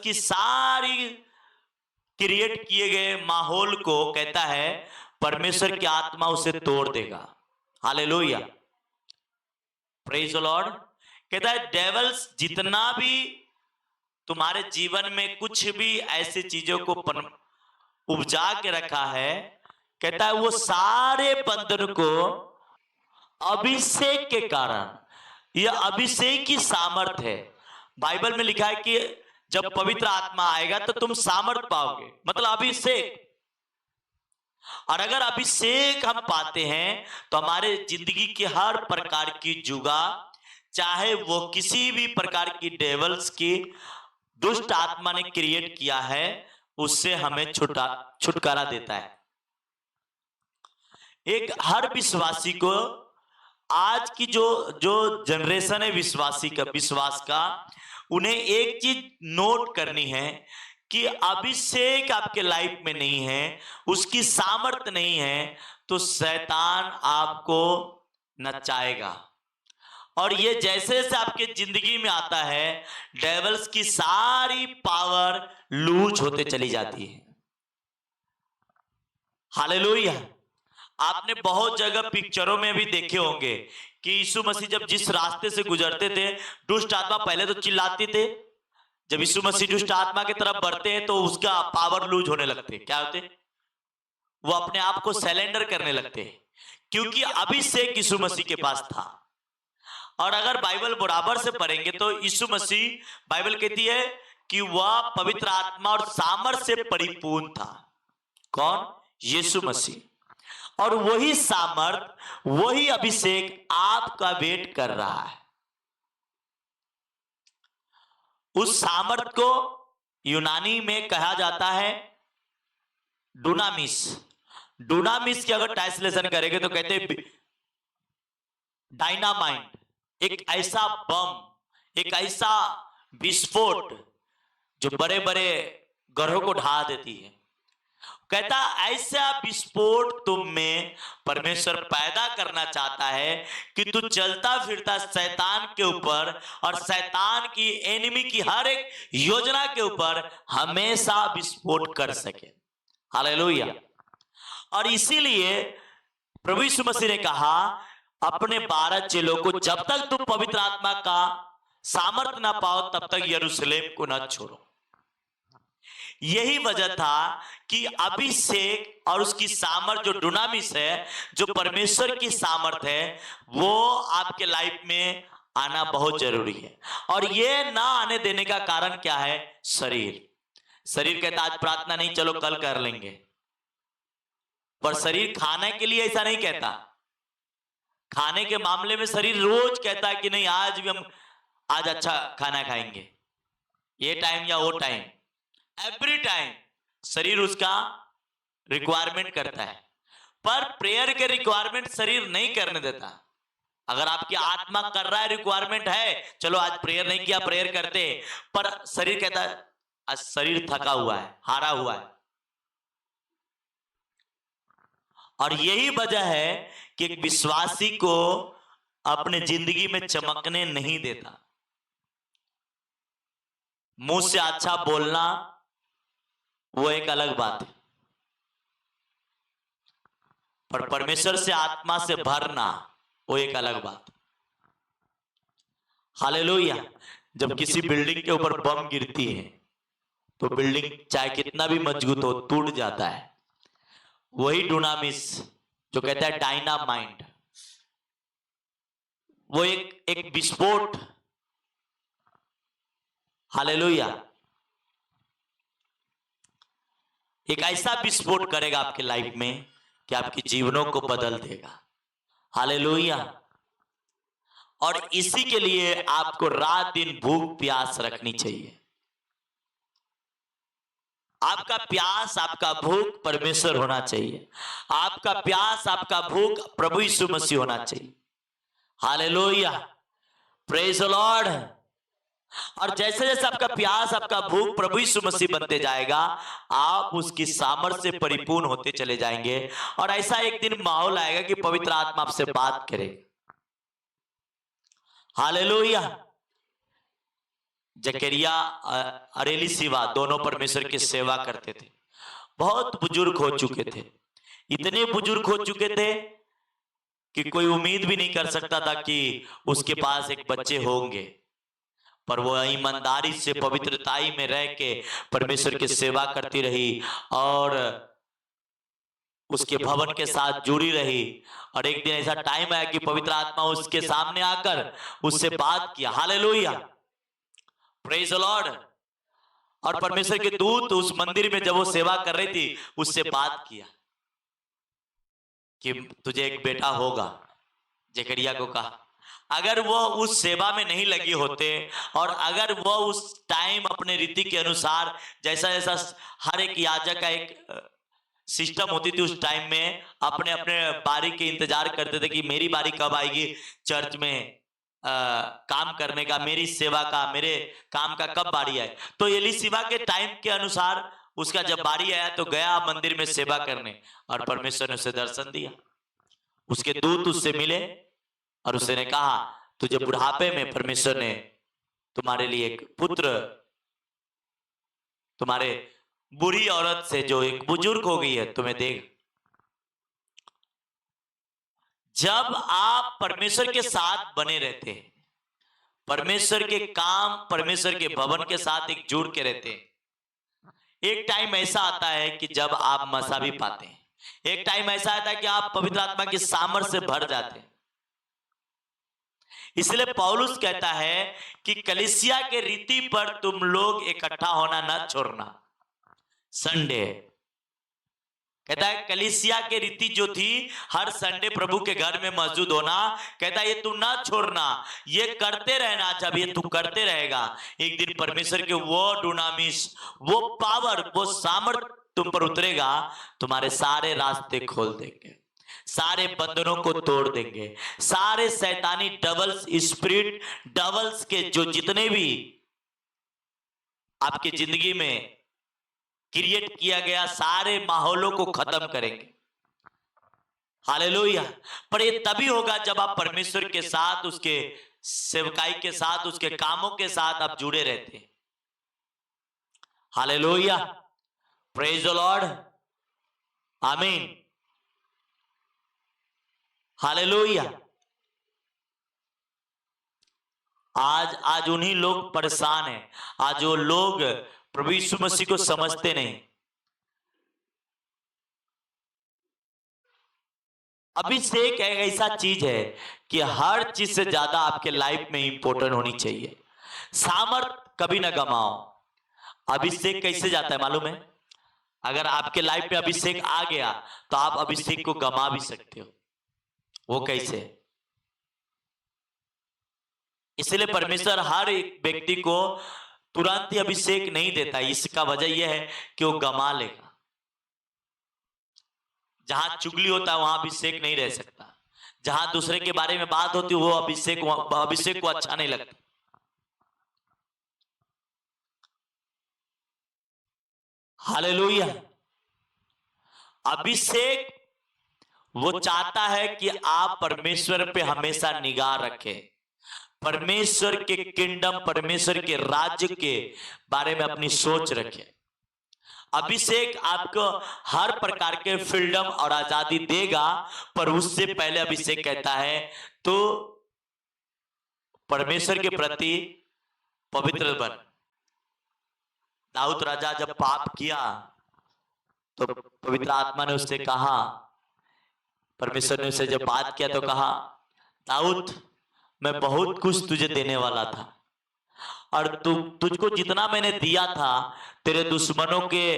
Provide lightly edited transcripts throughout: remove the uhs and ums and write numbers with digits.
की सारी क्रिएट किए गए माहौल को कहता है परमेश्वर की आत्मा उसे तोड़ देगा। Hallelujah, praise the Lord. कहता है डेवल्स जितना भी तुम्हारे जीवन में कुछ भी ऐसी चीजों को उपजा के रखा है, कहता है वो सारे बंधन को अभिषेक के कारण, यह अभिषेक की सामर्थ है। बाइबल में लिखा है कि जब पवित्र आत्मा आएगा तो तुम सामर्थ पाओगे, मतलब अभिषेक। और अगर अभिषेक हम पाते हैं तो हमारे जिंदगी की हर प्रकार की जुगा, चाहे वो किसी भी प्रकार की डेवल्स की दुष्ट आत्मा ने क्रिएट किया है, उससे हमें छुटकारा देता है। एक हर विश्वासी को, आज की जो जनरेशन है विश्वास का, उन्हें एक चीज नोट करनी है कि अभिषेक आपके लाइफ में नहीं है, उसकी सामर्थ्य नहीं है, तो शैतान आपको नचाएगा। और ये जैसे जैसे आपके जिंदगी में आता है, डेविल्स की सारी पावर लूज होते चली जाती है। हालेलुया। आपने बहुत जगह पिक्चरों में भी देखे होंगे कि यीशु मसीह जब जिस रास्ते से गुजरते थे, दुष्ट आत्मा पहले तो चिल्लाती थे। जब यीशु मसीह दुष्ट आत्मा की तरफ बढ़ते हैं तो उसका पावर लूज होने लगते। क्या होते? वो अपने आप को सरेंडर करने लगते हैं, क्योंकि अभिषेक यीशु मसीह के पास था। और अगर बाइबल बराबर से पढ़ेंगे तो यीशु मसीह, बाइबल कहती है कि वह पवित्र आत्मा और सामर्थ से परिपूर्ण था। कौन? यीशु मसीह। और वही सामर्थ, वही अभिषेक आपका वेट कर रहा है। उस सामर्थ को यूनानी में कहा जाता है डुनामिस। डुनामिस की अगर ट्रांसलेशन करेंगे तो कहते हैं डायनामाइट, एक ऐसा बम, एक ऐसा विस्फोट जो बड़े बड़े घरों को ढा देती है। कहता ऐसा विस्फोट तुम में परमेश्वर पैदा करना चाहता है कि तू चलता फिरता शैतान के ऊपर और शैतान की एनिमी की हर एक योजना के ऊपर हमेशा विस्फोट कर सके। हालेलुया। और इसीलिए प्रभु यीशु मसीह ने कहा अपने 12 चेलों को, जब तक तुम पवित्र आत्मा का सामर्थ ना पाओ तब तक यरूशलेम को न छोड़ो। यही वजह था कि अभिषेक और उसकी सामर्थ जो डुनामिस है, जो परमेश्वर की सामर्थ है, वो आपके लाइफ में आना बहुत जरूरी है। और ये ना आने देने का कारण क्या है? शरीर कहता आज प्रार्थना नहीं, चलो कल कर लेंगे। पर शरीर खाने के लिए ऐसा नहीं कहता। खाने के मामले में शरीर रोज कहता है कि नहीं आज भी हम आज अच्छा खाना खाएंगे, ये टाइम या वो टाइम, एवरी टाइम शरीर उसका रिक्वायरमेंट करता है। पर प्रेयर के रिक्वायरमेंट शरीर नहीं करने देता। अगर आपकी आत्मा कर रहा है, रिक्वायरमेंट है, चलो आज प्रेयर नहीं किया, प्रेयर करते, पर शरीर कहता है आज शरीर थका हुआ है, हारा हुआ है। और यही वजह है कि एक विश्वासी को अपने जिंदगी में चमकने नहीं देता। मुंह से अच्छा बोलना वो एक अलग बात है, पर परमेश्वर से आत्मा से भरना वो एक अलग बात। हालेलुया। जब किसी बिल्डिंग के ऊपर बम गिरती है तो बिल्डिंग चाहे कितना भी मजबूत हो टूट जाता है। वही डुनामिस जो कहता है डायनामाइट, वो एक विस्फोट। हालेलुया। एक ऐसा विस्फोट करेगा आपके लाइफ में कि आपके जीवनों को बदल देगा। हालेलुया। और इसी के लिए आपको रात दिन भूख प्यास रखनी चाहिए। आपका प्यास, आपका भूख परमेश्वर होना चाहिए। आपका प्यास, आपका भूख प्रभु यीशु मसीह होना चाहिए। Hallelujah, praise the Lord. और जैसे जैसे आपका प्यास, आपका भूख प्रभु यीशु मसीह बनते जाएगा, आप उसकी सामर्थ्य से परिपूर्ण होते चले जाएंगे। और ऐसा एक दिन माहौल आएगा कि पवित्र आत्मा आपसे बात करे। हालेलुया। जकरिया और एलीशिबा दोनों परमेश्वर की सेवा करते थे। बहुत बुजुर्ग हो चुके थे, इतने बुजुर्ग हो चुके थे कि कोई उम्मीद भी नहीं कर सकता था कि उसके पास एक बच्चे होंगे, पर वो ईमानदारी से पवित्रताई में रह के परमेश्वर की सेवा करती रही और उसके भवन के साथ जुड़ी रही। और एक दिन ऐसा टाइम आया कि पवित्र आत्मा उसके सामने आकर उससे बात किया। Hallelujah, praise the Lord. और परमेश्वर के दूत उस मंदिर में जब वो सेवा कर रही थी उससे बात किया कि तुझे एक बेटा होगा। जकरिया को कहा, अगर वो उस सेवा में नहीं लगे होते और अगर वो उस टाइम अपने रीति के अनुसार जैसा जैसा हर एक याजक का एक सिस्टम होती थी, उस टाइम में अपने अपने बारी के इंतजार करते थे कि मेरी बारी कब आएगी चर्च में काम करने का, मेरी सेवा का, मेरे काम का कब बारी आए। तो एलीशिबा के टाइम के अनुसार उसका जब बारी आया तो गया मंदिर में सेवा करने और परमेश्वर ने उसे दर्शन दिया। उसके दूत उससे मिले और उसने कहा, तुझे बुढ़ापे में परमेश्वर ने तुम्हारे लिए एक पुत्र, तुम्हारे बुरी औरत से जो एक बुजुर्ग हो गई है तुम्हें देगा। जब आप परमेश्वर के साथ बने रहते हैं, परमेश्वर के काम, परमेश्वर के भवन के साथ एक जुड़ के रहते हैं, एक टाइम ऐसा आता है कि जब आप मसा भी पाते हैं, एक टाइम ऐसा आता है कि आप पवित्र आत्मा की सामर्थ से भर जाते हैं। इसलिए पौलुस कहता है कि कलीसिया के रीति पर तुम लोग इकट्ठा होना न छोड़ना। संडे कहता है कलीसिया के रीति जो थी हर संडे प्रभु के घर में मौजूद होना, कहता है ये तू ना छोड़ना, ये करते रहना। जब ये तू करते रहेगा एक दिन परमेश्वर के वो डुनामिस, वो पावर, वो सामर्थ तुम पर उतरेगा, तुम्हारे सारे रास्ते खोल देंगे, सारे बंधनों को तोड़ देंगे, सारे शैतानी डबल्स स्पिरिट, डबल्स के जो जितने भी आपकी जिंदगी में क्रिएट किया गया सारे माहौलों को खत्म करेंगे। हालेलुया। पर ये तभी होगा जब आप परमेश्वर के साथ, उसके सेवकाई के साथ, उसके कामों के साथ आप जुड़े रहते हैं। हालेलुया, प्रेज द लॉर्ड, आमीन, हालेलुया। आज उन्हीं लोग परेशान हैं, आज वो लोग प्रभु यीशु मसीह को समझते नहीं। अभिषेक एक ऐसा चीज है कि हर चीज से ज्यादा आपके लाइफ में इंपॉर्टेंट होनी चाहिए। सामर्थ कभी ना गमाओ। अभिषेक कैसे जाता है मालूम है? अगर आपके लाइफ में अभिषेक आ गया तो आप अभिषेक को गमा भी सकते हो। वो कैसे? इसलिए परमेश्वर हर एक व्यक्ति को तुरंत ही अभिषेक नहीं देता। इसका वजह यह है कि वो गमा लेगा। जहां चुगली होता है वहां अभिषेक नहीं रह सकता। जहां दूसरे के बारे में बात होती है वो अभिषेक को अच्छा नहीं लगता। हालेलुया। अभिषेक वो चाहता है कि आप परमेश्वर पे हमेशा निगाह रखें, परमेश्वर के किंगडम, परमेश्वर के राज्य के बारे में अपनी सोच रखें। अभिषेक आपको हर प्रकार के फ्रीडम और आजादी देगा, पर उससे पहले अभिषेक कहता है तो परमेश्वर के प्रति पवित्र बन। दाऊद राजा जब पाप किया तो पवित्र आत्मा ने उससे कहा, परमेश्वर ने उससे जब बात किया तो कहा, दाऊद मैं बहुत कुछ तुझे देने वाला था और तुझको जितना मैंने दिया था, तेरे दुश्मनों के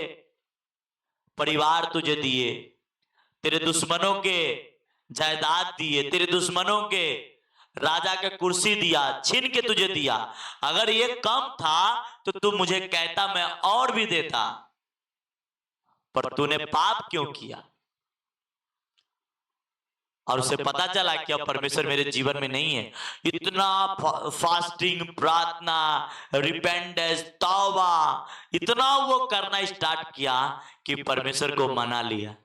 परिवार तुझे दिए, तेरे दुश्मनों के जायदाद दिए, तेरे दुश्मनों के राजा के कुर्सी दिया, छीन के तुझे दिया। अगर ये कम था तो तू मुझे कहता, मैं और भी देता, पर तूने पाप क्यों किया? और उसे पता चला कि अब परमेश्वर मेरे जीवन में नहीं है। इतना फास्टिंग, प्रार्थना, रिपेंटेंस, तौबा, इतना वो करना स्टार्ट किया कि परमेश्वर को मना लिया।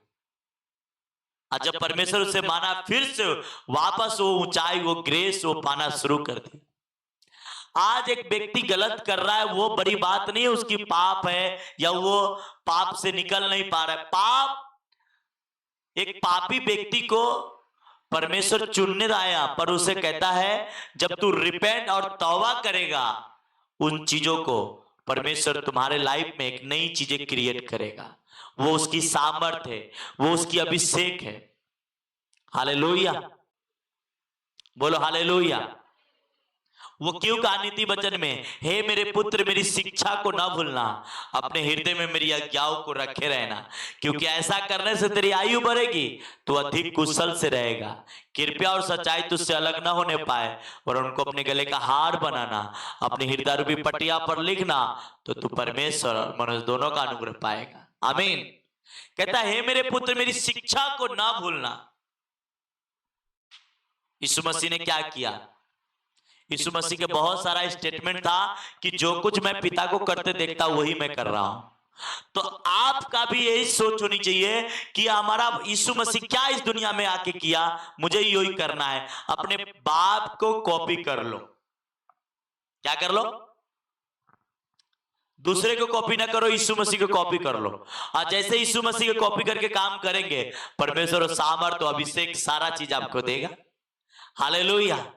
और जब परमेश्वर उसे माना, फिर से वापस वो ऊंचाई, वो ग्रेस वो पाना शुरू कर दी। आज एक व्यक्ति गलत कर रहा है, वो बड़ी बात नहीं है, उसकी पाप है या वो पाप से निकल नहीं पा रहा है। पाप एक पापी व्यक्ति को परमेश्वर चुनने आया, पर उसे कहता है जब तू रिपेंट और तौबा करेगा उन चीजों को, परमेश्वर तुम्हारे लाइफ में एक नई चीजें क्रिएट करेगा। वो उसकी सामर्थ्य है, वो उसकी अभिषेक है। हालेलुया, बोलो हालेलुया। वो क्यों कहा नीति वचन में, हे मेरे पुत्र मेरी शिक्षा को ना भूलना, अपने हृदय में मेरी आज्ञाओं को रखे रहना, क्योंकि ऐसा करने से तेरी आयु बढ़ेगी, तो अधिक कुशल से रहेगा। कृपया और सच्चाई तुझसे अलग ना होने पाए, और उनको अपने गले का हार बनाना, अपने हृदय रूपी पटिया पर लिखना, तो तू परमेश्वर और मनुष्य दोनों का अनुग्रह पाएगा। आमीन। कहता है, हे मेरे पुत्र मेरी शिक्षा को ना भूलना। यीशु मसीह ने क्या किया? यीशु मसीह के बहुत सारा स्टेटमेंट था कि जो कुछ मैं पिता को करते देखता वही मैं कर रहा हूं। तो आपका भी यही सोच होनी चाहिए कि हमारा यीशु मसीह क्या इस दुनिया में आके किया, मुझे यही करना है। अपने बाप को कॉपी कर लो। क्या कर लो? दूसरे को कॉपी ना करो, यीशु मसीह को कॉपी कर लो। और जैसे यीशु मसीह को कॉपी करके काम करेंगे, परमेश्वर सामर्थ अभिषेक सारा चीज आपको देगा। हालेलुया।